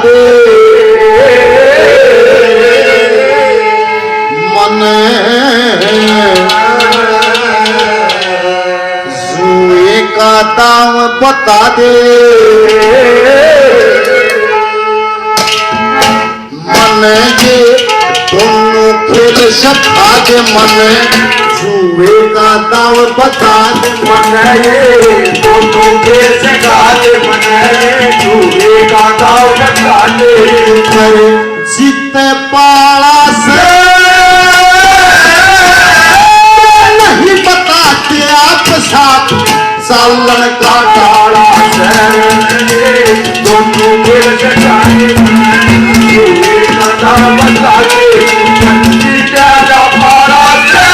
दे मन जुए का दाम बता दे मन ये दोनों खेल सिखा दे मन जुए का दाम बता दे मन ये दोनों खेल सिखा दे मन जुए का दाम बता दे जीते पाला से नहीं बताते आप साथ सालन का टाला से दोनों खेल सिखा दे जुए का दाम बता दे जीते पाला से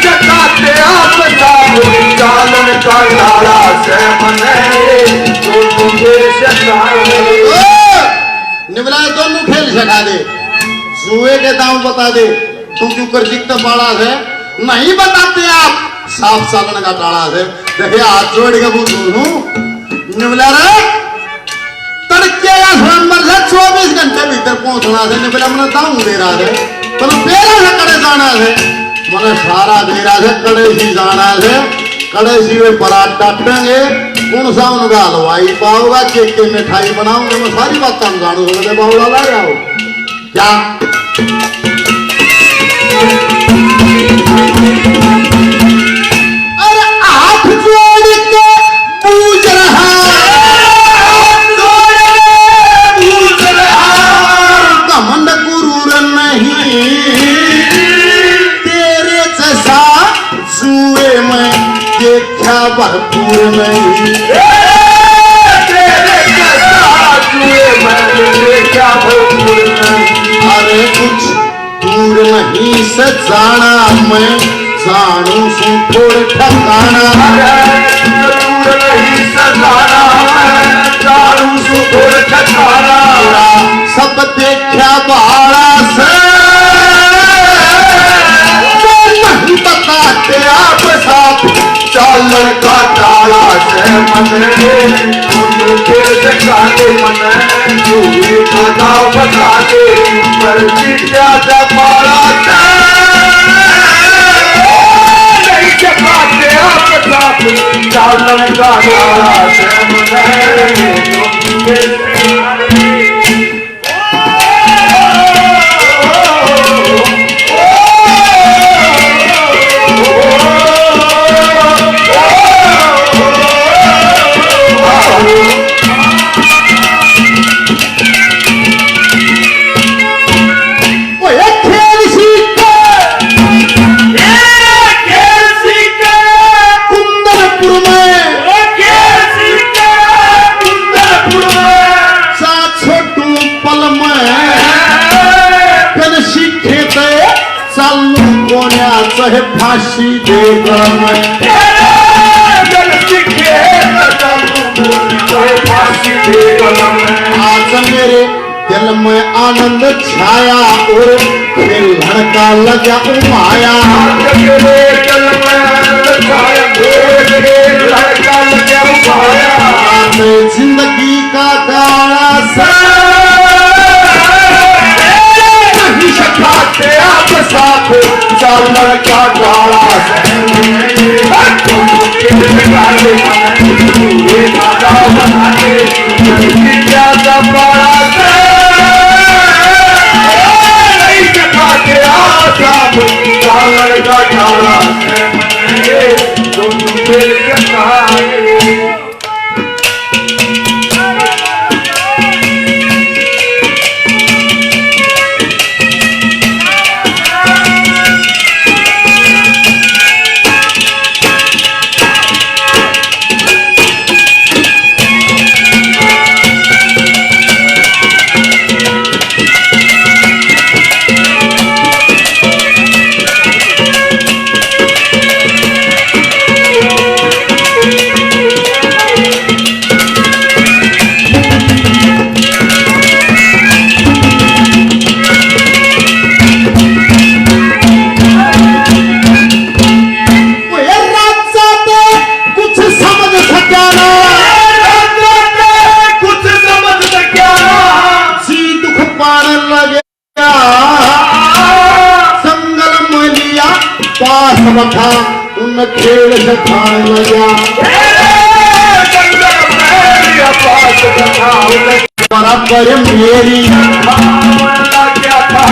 जताते आप साथ सालन का टाला से मने दोनों खेल सिखा दे निमला दोनों खेल सिखा दे जुए के दाम बता दे तू क्यों कर जीतता पाला से नहीं बताते आप साफ सालन का टाला से देखिए हाथ जोड़ के बोलूं निमला रे तड़के या नंबर से 24 घंटे भीतर पहुंचना से निमला मैंने दाम दे रहा है तो पेड़ा से कड़े जाना है मैंने सारा दे रहा है कड़े सी जाना है कड़े सी में पराठ डाटेंगे कौन सा उनका हलवाई पाओगा केक के मिठाई बनाऊंगा मैं सारी बात तुम जानू समझे बाउला ला जाओ क्या अरे हाथ जोड़ के पूछ रहा घमंड गुरूर नहीं तेरे जैसा जुए में देखा भरपूर नहीं तेरे जैसा जुए में देखा भरपूर नहीं अरे कुछ दूर नहीं से जाना मैं जानू सू थोड़े ठकाना दूर नहीं से जाना मैं जानू सू थोड़े ठकाना सब देखा बाड़ा से नहीं बताते आप साथ चालन का टाला से मन खेल सिखा दे मन जुए का दाव बता दे पर जीता पाला से नहीं सिखाते आप साथ चालन का टाला से मन खेल सिखा दे चाहे फांसी देगा मैं आज मेरे दिल में आनंद छाया और फिर लड़का लगा माया मेरे दिल में आनंद छाया लड़का लगा माया जिंदगी का गाना सा सिखाते आप साथ चालन का टाला से पास बखा उन खेल सखान लगा बराबर मेरी क्या था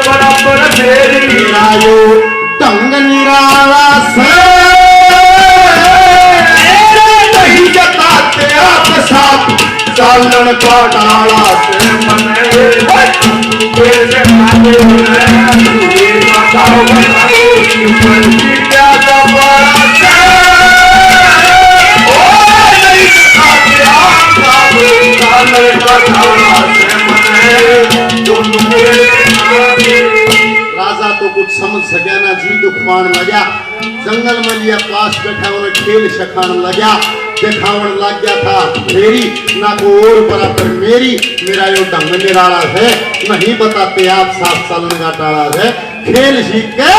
बराबर मेरी आयो ढंग निराला से नहीं जताते आप साथ चालन का डाला से मने कैसे माने ये बताओ ऊपर की क्या दबारा से ओ नहीं जताते आप चालन का डाला से मने राजा तो कुछ समझ सके ना जी दुखान लगा जंगल में लिया पास बैठा उन्हें खेल सखान लगा दिखावन लग गया था मेरी ना को और बराबर मेरी मेरा यो ढंग निराला है नहीं बताते आप 7 साल का टाला है खेल सीख के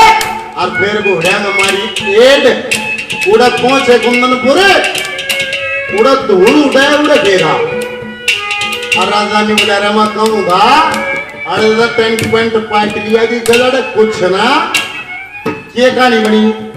और फिर घोड़िया हमारी एड उड़ा पहुंचे कुंदनपुर उड़ा धूल उड़े उड़े घेरा और राजा ने बोला रमा कहूँगा अरे टेंट पेंट पाट लिया जी गलड़ कुछ ना ये कहानी बनी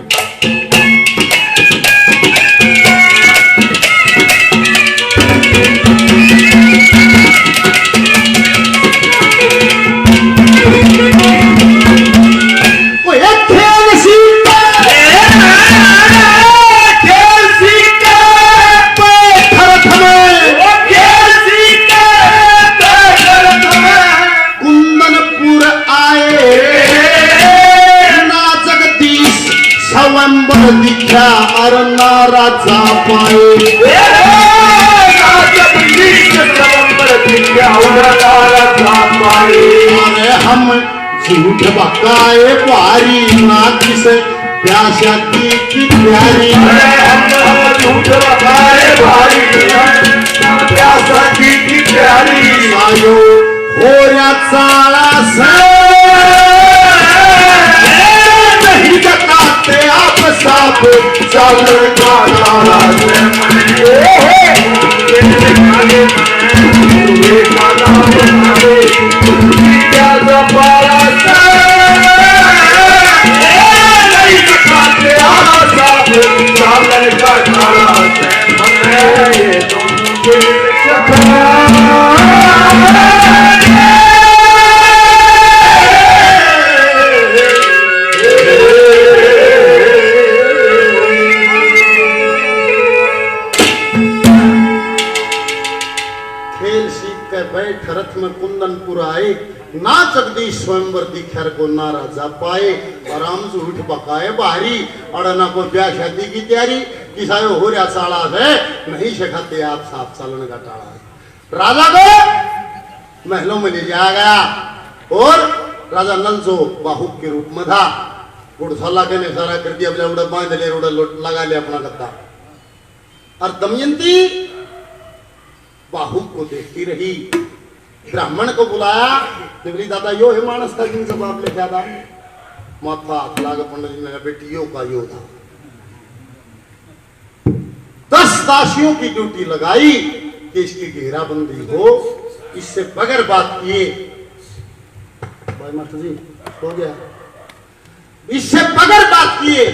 दिखा और नाराजा पाए अरे हम झूठ बकाए पारी ना किसे प्यासा की प्यारी झूठ बकाए भारी प्यासा की प्यारी आयो हो या सारा से आप साफ चावल का डाला से क्या दबारा चावल का डाला से रथ में कुंदनपुर आए ना जगदीश स्वयंवर दिखर को ना राजा पाए आराम से उठ पकाए बाहरी और ना कोई ब्याह शादी की तैयारी किसायो हो रहा साला है नहीं सिखाते आप 7 सालन का टाला राजा को महलों में ले जाया गया और राजा नल जो बाहुक के रूप में था घुड़सला के ने सारा कर दिया उड़ा बांध ले उड़ा लगा ले अपना गद्दा और दमयंती बाहुक को देखती रही ब्राह्मण को बुलाया निवली दादा यो है मानस का जिन जवाब ले जाता माथा लाग पंडित जी ने बेटी यो का यो था 10 दासियों की ड्यूटी लगाई कि इसकी घेराबंदी हो इससे बगैर बात किए भाई मास्टर जी हो गया इससे बगैर बात किए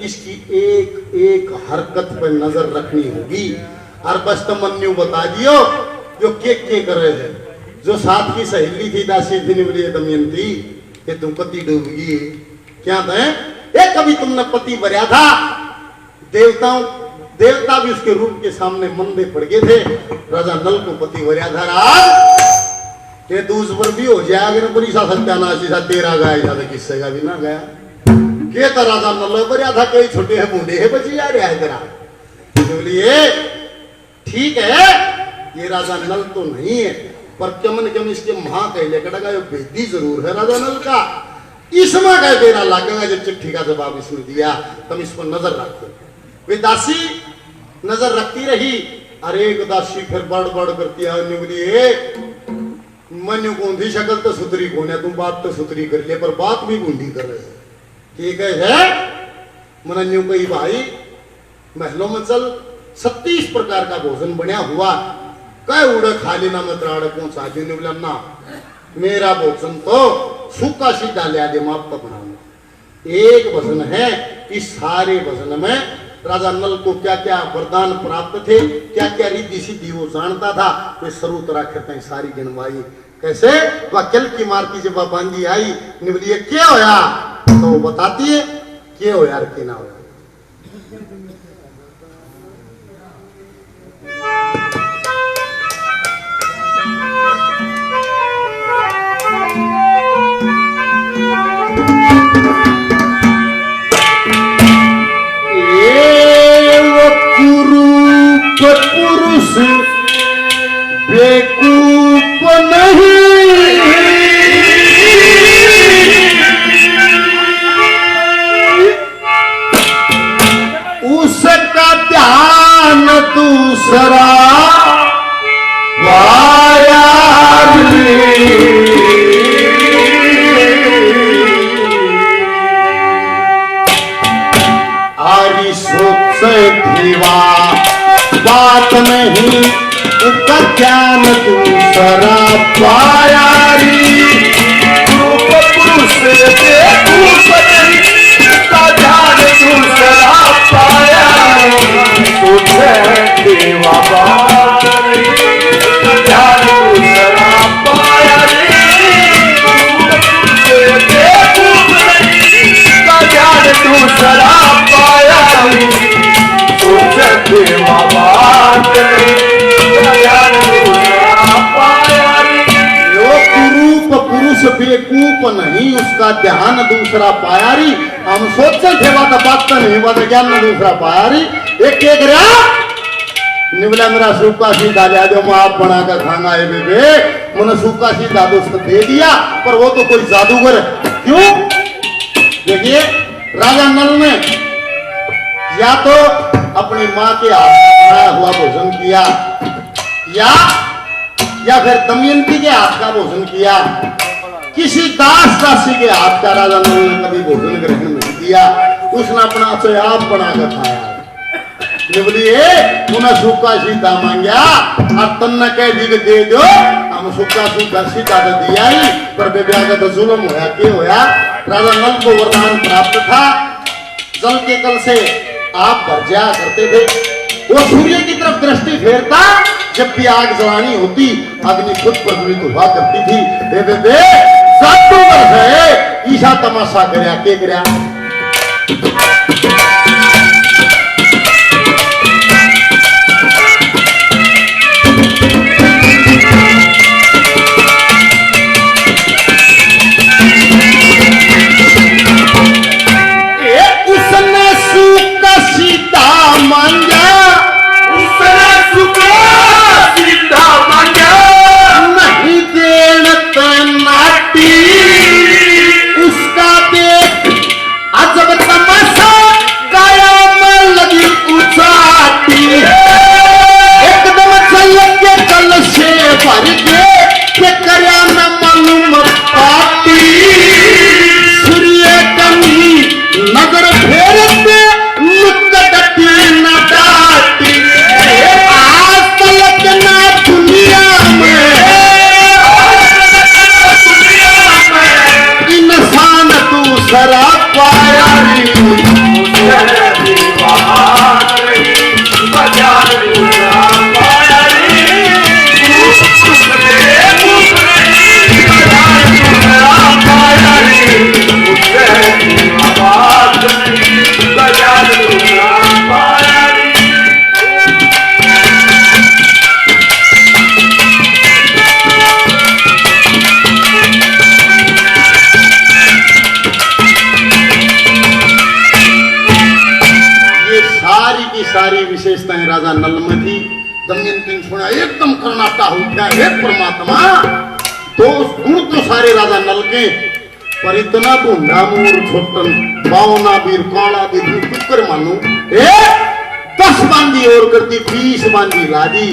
इसकी एक एक हरकत पर नजर रखनी होगी और बस तो मन्यू बता दियो जो के कर रहे हैं जो साथ की सहेली थी दासी थी निवली दमयंती कि तुम पति डूबगी क्या था एक कभी तुमने पति भरा था देवता भी उसके रूप के सामने मंदे पड़ गए थे राजा नल को पति भरा था राज ये दूस पर भी हो जाएगा ना पूरी सा सत्यानाश सा तेरा गाय ज्यादा किससे का भी ना गया के तो राजा नल भरा था कई छोटे है बूढ़े है बची जा रहा है तेरा बोलिए ठीक है ये राजा नल तो नहीं है पर कमन कम इसके महा कहले कटगा यो बेदी जरूर है राजा नल का इसमें कह देना लगेगा जब चिट्ठी का जवाब इसने दिया तुम इस पर नजर रखो वे दासी नजर रखती रही अरे एक दासी फिर बड़ बड़ करती है बोली मनु गूंधी शक्ल तो सुतरी कौन है तुम बात तो सुतरी कर ले पर बात भी गूंधी कर रहे ठीक है मनन्यू कही भाई महलों में चल 37 प्रकार का भोजन बनया हुआ कह उड़े खाली ना मतराड़ पहुंचा जी ने बोला ना मेरा भोजन तो सूखा सीधा लिया दे माप तो बना एक भजन है। इस सारे भजन में राजा नल को क्या क्या वरदान प्राप्त थे, क्या क्या रिद्धि सिद्धि वो जानता था, वे सर्व तरह करते हैं सारी गिनवाई। कैसे वह कल की मारती जब वह बांधी आई, निवलिए क्या होया, तो वो बताती है क्या हो यार क्या ना हो। पुरुष बेकूफ नहीं, उसका ध्यान दूसरा वाया आरी सोच दीवा बात नहीं, उसका ज्ञान दूसरा पाया री। रूप पुरुष बेकूफ नहीं, उसका ध्यान दूसरा पाया री। तुझे देवा बात नहीं, उसका ध्यान दूसरा पाया री। रूप पुरुष बेकूफ नहीं, उसका ध्यान दूसरा पाया री। देवा बात कुरूप पुरुष बेकूफ नहीं, उसका ध्यान दूसरा पाया री। हम सोचते थे बात बात नहीं, बात ज्ञान दूसरा पाया री। एक एक रहा निवला मेरा सूखा सीधा ले दो, मैं आप बना कर खाना है बेबे। मैंने सूखा सीधा दोस्त दे दिया, पर वो तो कोई जादूगर। क्यों? देखिए राजा नल ने या तो अपनी माँ के हाथ बनाया हुआ भोजन किया, या फिर दमयंती के हाथ का भोजन किया। किसी दास दासी के हाथ का राजा नल ने कभी भोजन ग्रहण नहीं किया। उसने अपना से आप बनाकर खाया। बोलिए उन्हें सूखा सीधा मांगा और तन्ना कह दी दे दो, हम सूखा सीधा तो दिया ही, पर बेबिया का तो जुल्म होया क्या होया। राजा नल को वरदान प्राप्त था, जल के कल से आप भर जाया करते थे। वो सूर्य की तरफ दृष्टि फेरता, जब भी आग जलानी होती अग्नि खुद प्रज्वलित हुआ करती थी। बे सातों वर्ष है ईशा तमाशा करया के करया। सारी विशेषताएं राजा नल में थी। दमयंती ने सुना एकदम कर्नाटा हो गया, हे परमात्मा तो गुण तो सारे राजा नल के, पर इतना भूंडा मोर छोटन बावना वीर काला दी टुकर मानू 10 बांधी और करती 20 बांधी लादी।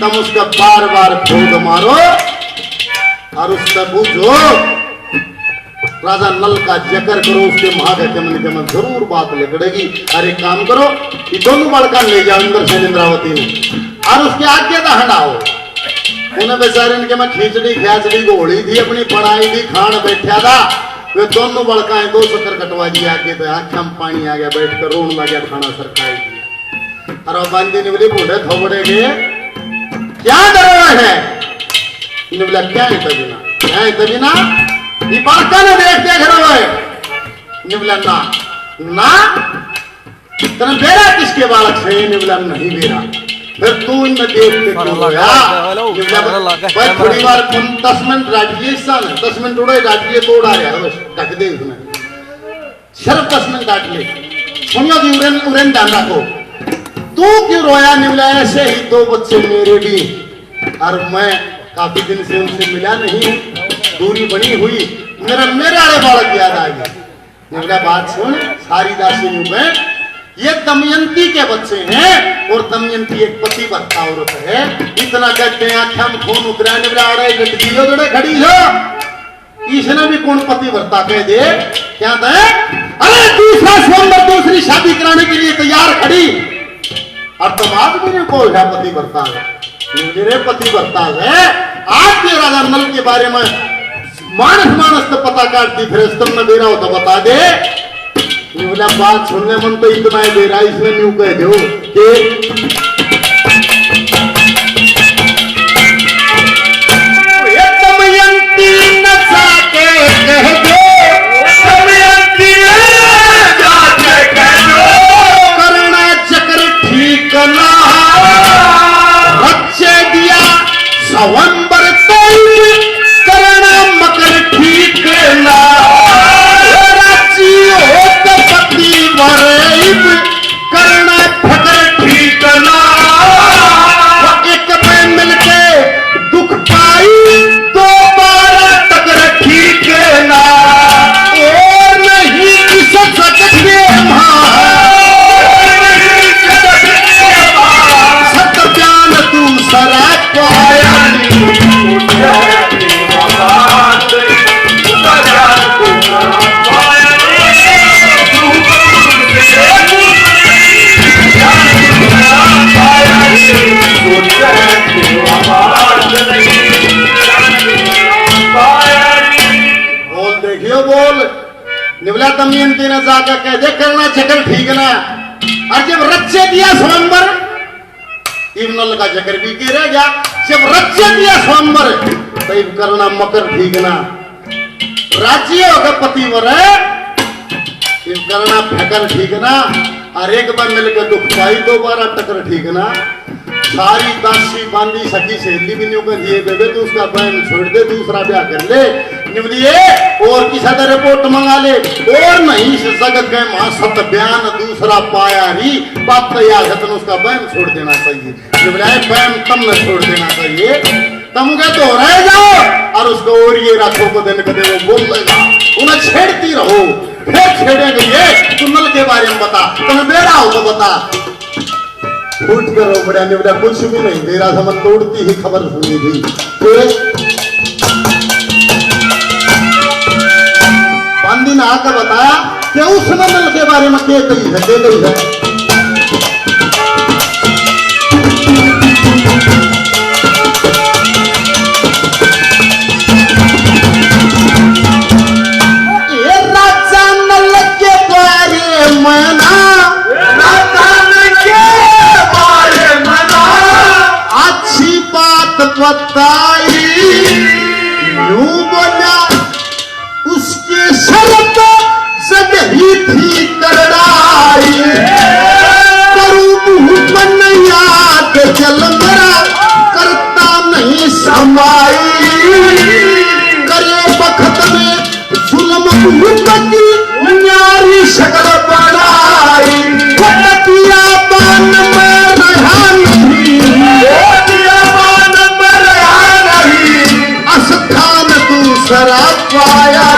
तुम उसका बार बार खोद मारो और उसका बुझो, राजा नल का जिक्र करो, उसके महागमन के मन जरूर बात लगड़ेगी। अरे काम करो, ये दोनों बालका ले जाओ इंद्र से इंद्रावती ने और उसके आज्ञा का हटाओ। उन्हें बेचारे इनके मैं खिचड़ी ख्याचड़ी घोड़ी थी, अपनी पढ़ाई थी, खान बैठा था वे दोनों बड़काएं 2 चक्कर कटवा दिया आगे तो आँखों में पानी आ गया, बैठ कर रोन लगा, खाना सरकाई दिया। और बांधी ने बोले बूढ़े थोबड़े गए क्या डर रहे हैं? इन्हें बोला क्या है तभी ना ये बड़का ने देख रहा है। इन्हें बोला ना तेरा बेरा किसके बालक से? इन्हें बोला नहीं बेरा। फिर तू इनमें देख के क्यों गया? भाई थोड़ी बार 10 मिनट राजलीय सन 10 मिनट उड़े राजलीय तो उड़ा रहा बस ढक दे उसमें सिर्फ 10 मिनट काट ले। सुनियो जी उड़न ध्यान रखो। तू क्यों रोया? निवला ऐसे ही 2 बच्चे मेरे भी और मैं काफी दिन से उनसे मिला नहीं, दूरी बनी हुई, मेरे आले बालक याद आ गया। निवला बात सुन, सारी दासी में ये दमयंती के बच्चे हैं और दमयंती एक पतिव्रता औरत है। इतना कहते हैं आँखों में खून उतरा जोड़े खड़ी हो, इसने भी कौन पतिव्रता कह दे? क्या था? अरे दूसरा स्वयंवर दूसरी शादी कराने के लिए तैयार खड़ी और तुम आज मेरे को है पतिव्रता है, मेरे पतिव्रता है। आज के राजा नल के बारे में मानस तो पता काटती, फिर तुमने दे रहा हो तो बता दे। बोला बात सुनने मन तो इतना ही दे रहा, इसमें न्यू कह दो कि दमयंती न जाके कह दो, दमयंती जाके कह दो, करना चक्र ठीक ना बच्चे दिया स्वयंवर करना मकर ठीक ना करना फकर ठीक ना। एक में मिलके दुख पाई 2 टकर ठीक ना और नहीं किस सकते सत ज्ञान दूसरा पाया निवला दमयंती ने जाकर कह दे करना चक्कर ठीक ना। और जब रच्चे दिया स्वयंवर इवनल का चक्कर भी के रह गया। जब रच्चे दिया स्वयंवर तब करना मकर ठीक ना। राज्य होगा पतिवर है करना फकर ठीक ना। और एक बार मिलकर दुख पाई 2 टकर ठीक ना। सारी दासी बांधी सखी सहेली भी न्यू कर दिए बेबे तू उसका बहन छोड़ दे, दूसरा ब्याह कर ले निवलिए और किसी तरह रिपोर्ट मंगा ले और नहीं से जगत गए मां सत बयान दूसरा पाया ही बात तो याद है तुम उसका बहन छोड़ देना चाहिए। निवलिए बहन तम न छोड़ देना चाहिए, तुम के तो रह जाओ और उसको और ये रातों को दिन कदे वो बोल देगा, उन्हें छेड़ती रहो। फिर छेड़ेंगे ये तुम नल के बारे में बता, तुम बेड़ा हो तो बता। उठ करो बड़ा निवड़ा कुछ भी नहीं दे रहा था, मन तोड़ती ही खबर सुनी थी। बांदी ने आकर बताया कि उस नल के बारे में क्या कही है, ये राजा नल के बारे में ना अच्छी बात बताई यूं बोला उसके शर्त जगही थी करड़ाई करूं मन याद चल मेरा करता नहीं समाई करे बखत में जुल्म हुकती न्यारी शक्ल बनाई भटकिया बान में रहा स्थान दूसरा पाया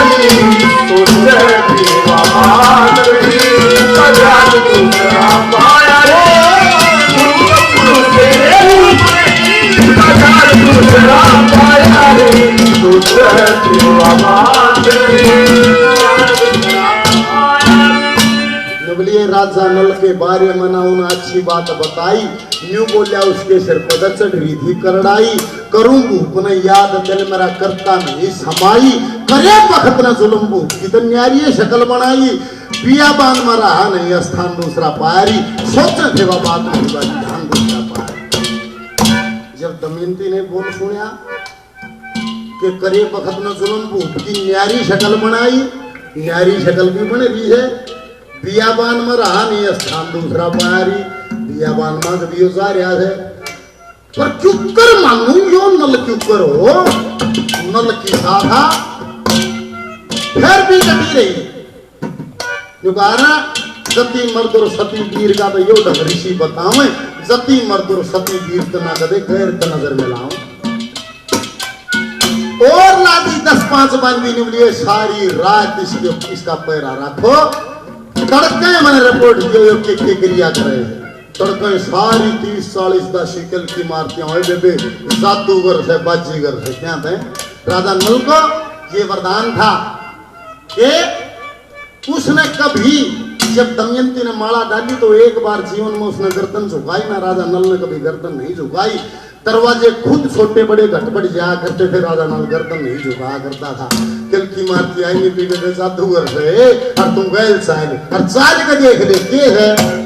राजा नल के बारे में ना उन्हें अच्छी बात बताई। न्यू बोलिया उसके सिर पर चढ़ रही थी करड़ाई, करूं भूख न याद दिल मेरा करता नहीं समाई, करे वक्त न जुल्म भूख कितनी न्यारी शक्ल बनाई, पिया बान में रहा नहीं स्थान दूसरा पारी, सोचे थे वह बात नहीं ध्यान दूसरा पारी। जब दमयंती ने बोल सुनिया कि करे वक्त न जुल्म भूख की न्यारी शक्ल बनाई, न्यारी शक्ल भी बन रही है, बियाबान में रहा नहीं स्थान दूसरा पारी, बियाबान में कभी जा रहा है, पर क्यों कर मानू यो नल क्यों करो, नल की साधा फिर भी कटी रही। जो कहा जति मर्द और सती वीर का तो यो ढंग ऋषि बतावे, जति मर्द और सती वीर तना कदे गैर नजर में लाओ। और लादी 10-5 बांधी निवली सारी रात इसका पैरा रखो, तड़के मैंने रिपोर्ट दियो के क्रिया करे, तड़के सारी 30-40 दा शिकल की मारतियां हुए बेबे जादूगर से बाजीगर से क्या थे। राजा नल को ये वरदान था कि उसने कभी जब दमयंती ने माला डाली तो एक बार जीवन में उसने गर्दन झुकाई ना, राजा नल ने कभी गर्दन नहीं झुकाई। दरवाजे खुद छोटे बड़े घटपट जाया करते थे, राजा नल गर्दन नहीं झुकाया करता था। कल की मारती आई नहीं पीने जादूगर से और तुम गैल साहब और चाल का देख लेते है।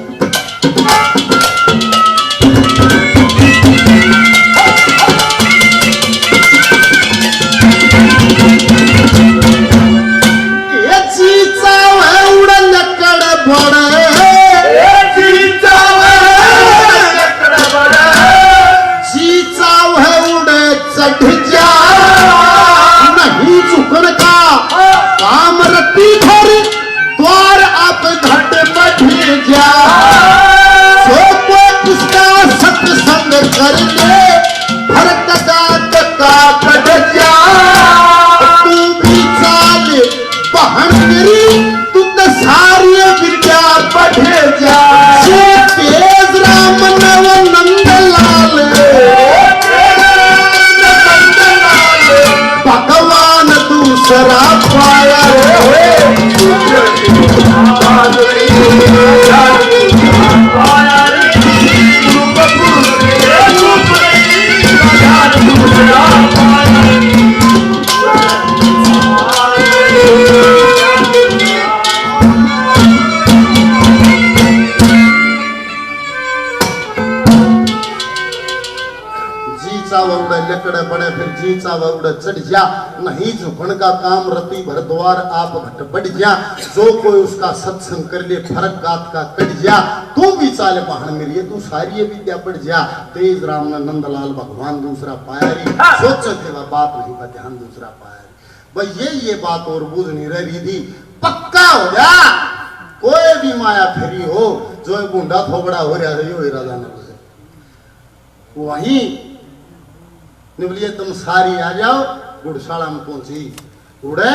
चढ़ जा नहीं झुकन का काम रति भर द्वार आप घट बढ़ जा, जो कोई उसका सत्संग कर ले फरक गात का कट जा, तू भी चाले बहन मेरी तू सारी विद्या पढ़ जा। तेज राम ने नंदलाल भगवान दूसरा पाया री, सोच थे वह बात नहीं का ध्यान दूसरा पाया भाई ये बात और बूझ नहीं रही थी। पक्का हो जा कोई भी माया फेरी हो जो बूंदा थोबड़ा हो रहा है यो राजा ने वही निवलिए तुम सारी आ जाओ। गुड़शाला में पहुंची उड़े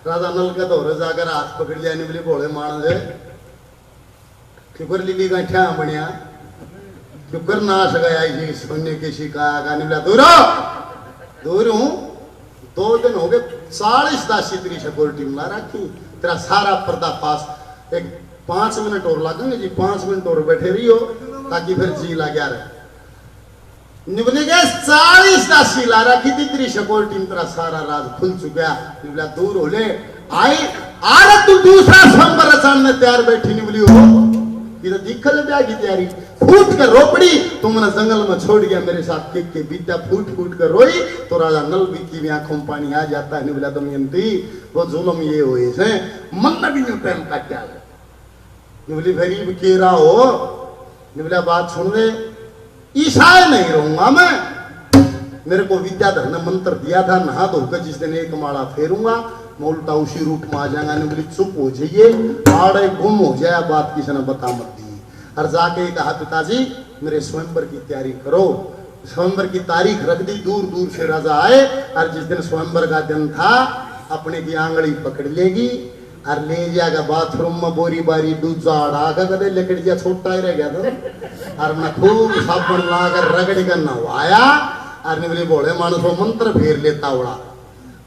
राजा नल के दौरे जाकर हाथ पकड़ लिया निवली भोले मान से क्यों लिली गांठिया बढ़िया क्यों नाश गया जी सोने की शिकाया का निवला दूर हूं 2 दिन हो गए 40 दासी तेरी सिक्योरिटी मिला रखी तेरा सारा पर्दाफाश। एक 5 मिनट और लगेंगे जी 5 मिनट और बैठे रही हो ताकि फिर जी लगा रहे निवले गए 40 दासी ला रखी थी तेरी सिक्योरिटी तेरा सारा राज खुल चुका निवला दूर हो ले आई आरे तू दूसरा स्वयंवर रचान में तैयार बैठी निवली हो ये तो दिखल ब्याह की तैयारी फूट कर रोपड़ी तुमने जंगल में छोड़ गया मेरे साथ के बीता फूट कर रोई तो राजा नल बीती में आंखों में पानी आ जाता है निवला दमयंती वो जुल्म ये हो इसे मन भी नहीं टाइम काटा निवली गरीब केरा हो निवला बात सुन ले ईसाई नहीं रहूंगा मैं मेरे को विद्याधर ने मंत्र दिया था नहा धोकर जिस दिन एक माला फेरूंगा मैं उल्टा उसी रूट में आ जाऊंगा निवली चुप हो जाइए आड़े गुम हो जाए बात किसी ने बता मत दी और जाके कहा पिताजी मेरे स्वयंवर की तैयारी करो। स्वयंवर की तारीख रख दी दूर दूर से राजा आए और जिस दिन स्वयंवर का दिन था अपने की आंगली पकड़ लेगी और ले जाएगा बाथरूम में बोरी बारी दूध झाड़ा कदे लेकर जा छोटा ही रह गया था और मैं खूब साबुन लाकर रगड़ कर नहवाया और निवली बोले मानस वो मंत्र फेर लेता उड़ा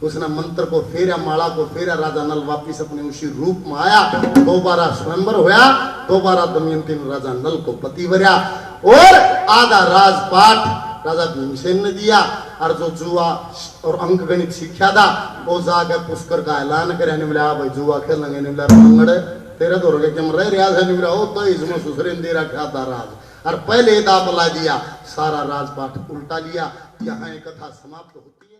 उसने मंत्र को फेरा, माला को फेरा, राजा नल वापिस अपने उसी रूप में आया, दोबारा स्वयंवर होया, दोबारा दमयंती ने राजा नल को पति वर्या और आधा राजपाट राजा भीमसेन ने दिया। और जो जुआ और अंक गणित सीखा था वो जाके पुष्कर का ऐलान करे, ने बोला भाई जुआ खेलेंगे, ने बोला रंगड़े तेरे तो रगे कम रह रिया था, ने बोला ओ तो इसमें सुसरेन दे रखा था राज, और पहले दापला दिया, सारा राजपाट उल्टा लिया। यहाँ एक कथा समाप्त होती है।